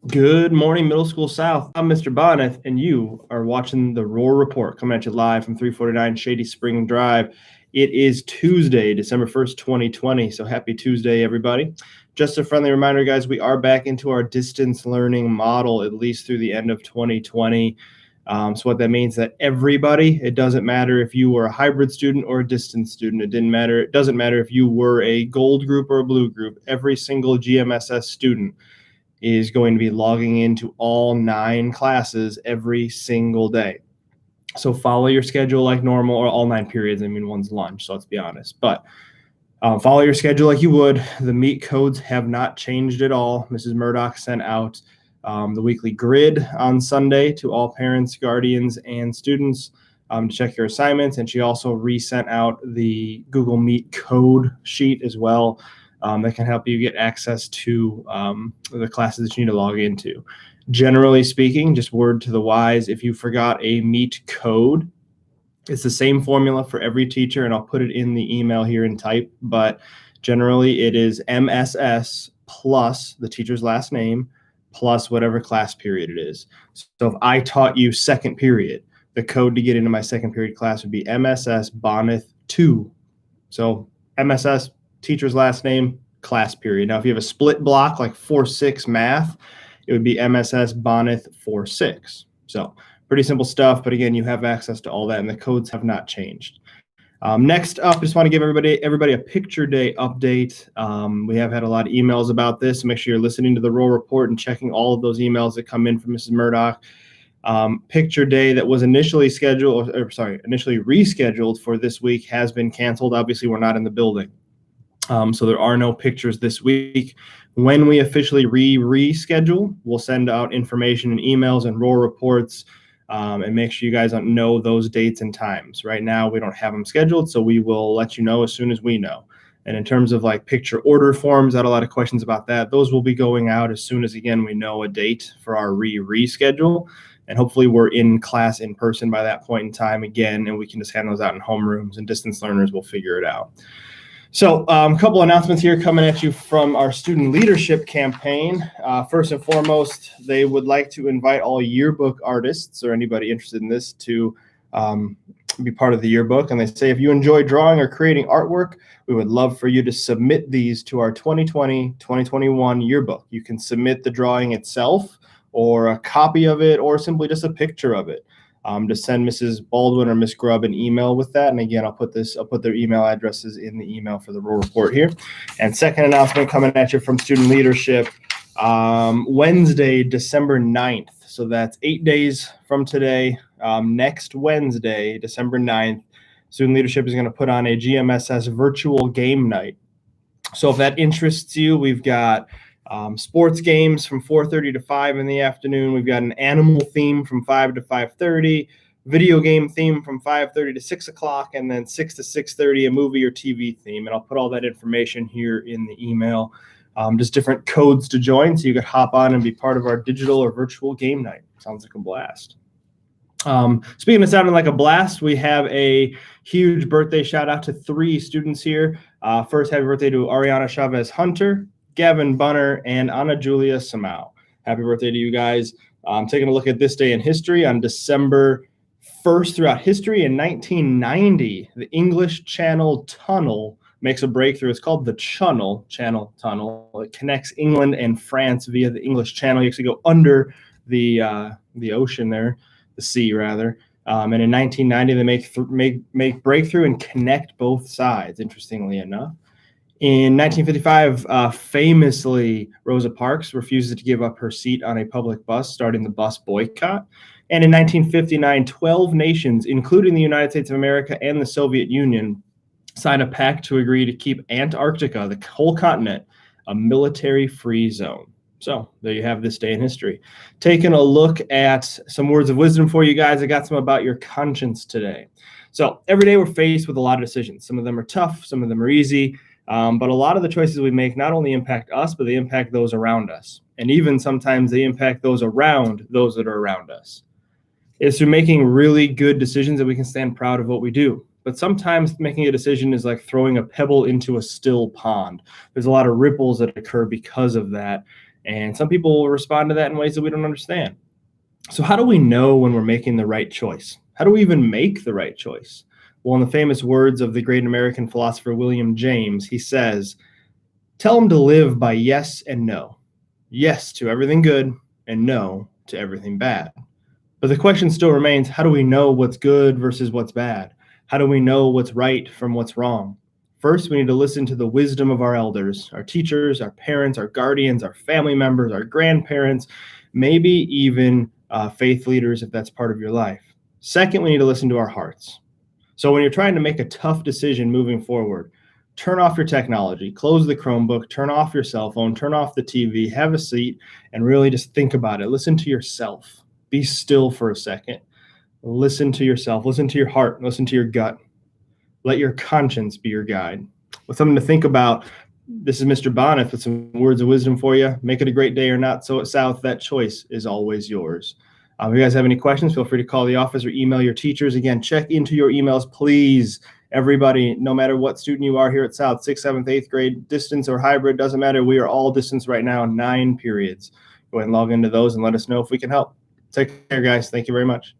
Good morning, Middle School South. I'm Mr. Bonneth, and you are watching the Roar Report coming at you live from 349 Shady Spring Drive. It is Tuesday, December 1st, 2020. So happy Tuesday, everybody. Just a friendly reminder, guys, we are back into our distance learning model, at least through the end of 2020. So what that means that everybody, it doesn't matter if you were a hybrid student or a distance student. It doesn't matter if you were a gold group or a blue group. Every single GMSS student is going to be logging into all 9 classes every single day. So follow your schedule like normal, or all 9 periods. I mean, one's lunch, so let's be honest. But follow your schedule like you would. The meet codes have not changed at all. Mrs. Murdoch sent out the weekly grid on Sunday to all parents, guardians, and students to check your assignments. And she also resent out the Google Meet code sheet as well. That can help you get access to the classes that you need to log into. Generally speaking, just word to the wise, if you forgot a Meet code, it's the same formula for every teacher, and I'll put it in the email here in type, but generally it is MSS plus the teacher's last name plus whatever class period it is. So if I taught you second period, the code to get into my second period class would be MSS Bonneth 2. So MSS, teacher's last name, class period. Now, if you have a split block like 4-6 math, it would be MSS Bonneth 4-6. So pretty simple stuff, but again, you have access to all that, and the codes have not changed. Next up, I just want to give everybody a picture day update. We have had a lot of emails about this, so make sure you're listening to the Roll Report and checking all of those emails that come in from Mrs. Murdoch. Picture day that was initially rescheduled for this week has been canceled. Obviously, we're not in the building. So there are no pictures this week. When we officially reschedule, we'll send out information and emails and Roll Reports and make sure you guys know those dates and times. Right now, we don't have them scheduled, so we will let you know as soon as we know. And in terms of like picture order forms, I had a lot of questions about that. Those will be going out as soon as, again, we know a date for our reschedule. And hopefully we're in class in person by that point in time again, and we can just hand those out in homerooms, and distance learners will figure it out. So a couple announcements here coming at you from our student leadership campaign. First and foremost, they would like to invite all yearbook artists or anybody interested in this to be part of the yearbook. And they say, if you enjoy drawing or creating artwork, we would love for you to submit these to our 2020-2021 yearbook. You can submit the drawing itself or a copy of it or simply just a picture of it. To send Mrs. Baldwin or Miss Grubb an email with that. And again, I'll put their email addresses in the email for the Roll Report here. And second announcement coming at you from student leadership, Wednesday, December 9th. So that's 8 days from today. Next Wednesday, December 9th, student leadership is going to put on a GMSS virtual game night. So if that interests you, we've got sports games from 4:30 to 5 in the afternoon. We've got an animal theme from 5 to 5:30, video game theme from 5:30 to 6 o'clock, and then 6 to 6:30, a movie or TV theme. And I'll put all that information here in the email. Just different codes to join, so you could hop on and be part of our digital or virtual game night. Sounds like a blast. Speaking of sounding like a blast, we have a huge birthday shout out to 3 students here. First, happy birthday to Ariana Chavez Hunter, Gavin Bunner, and Ana Julia Samau. Happy birthday to you guys. Taking a look at this day in history. On December 1st throughout history in 1990, the English Channel Tunnel makes a breakthrough. It's called the Channel Tunnel. It connects England and France via the English Channel. You actually go under the ocean there, the sea rather. And in 1990, they make breakthrough and connect both sides, interestingly enough. In 1955, famously, Rosa Parks refuses to give up her seat on a public bus, starting the bus boycott. And in 1959, 12 nations, including the United States of America and the Soviet Union, signed a pact to agree to keep Antarctica, the whole continent, a military-free zone. So there you have this day in history. Taking a look at some words of wisdom for you guys. I got some about your conscience today. So every day we're faced with a lot of decisions. Some of them are tough, some of them are easy. But a lot of the choices we make not only impact us, but they impact those around us. And even sometimes they impact those around those that are around us. It's through making really good decisions that we can stand proud of what we do. But sometimes making a decision is like throwing a pebble into a still pond. There's a lot of ripples that occur because of that. And some people will respond to that in ways that we don't understand. So, how do we know when we're making the right choice? How do we even make the right choice? Well, in the famous words of the great American philosopher William James, he says, "Tell them to live by yes and no. Yes to everything good and no to everything bad." But the question still remains, how do we know what's good versus what's bad? How do we know what's right from what's wrong? First, we need to listen to the wisdom of our elders, our teachers, our parents, our guardians, our family members, our grandparents, maybe even faith leaders if that's part of your life. Second, we need to listen to our hearts. So when you're trying to make a tough decision moving forward, turn off your technology, close the Chromebook, turn off your cell phone, turn off the TV, have a seat, and really just think about it. Listen to yourself. Be still for a second. Listen to yourself. Listen to your heart. Listen to your gut. Let your conscience be your guide. With something to think about, this is Mr. Bonnet with some words of wisdom for you. Make it a great day or not so at South. That choice is always yours. If you guys have any questions, feel free to call the office or email your teachers. Again, check into your emails, please. Everybody, no matter what student you are here at South, 6th, 7th, 8th grade, distance or hybrid, doesn't matter. We are all distance right now, 9 periods. Go ahead and log into those and let us know if we can help. Take care, guys. Thank you very much.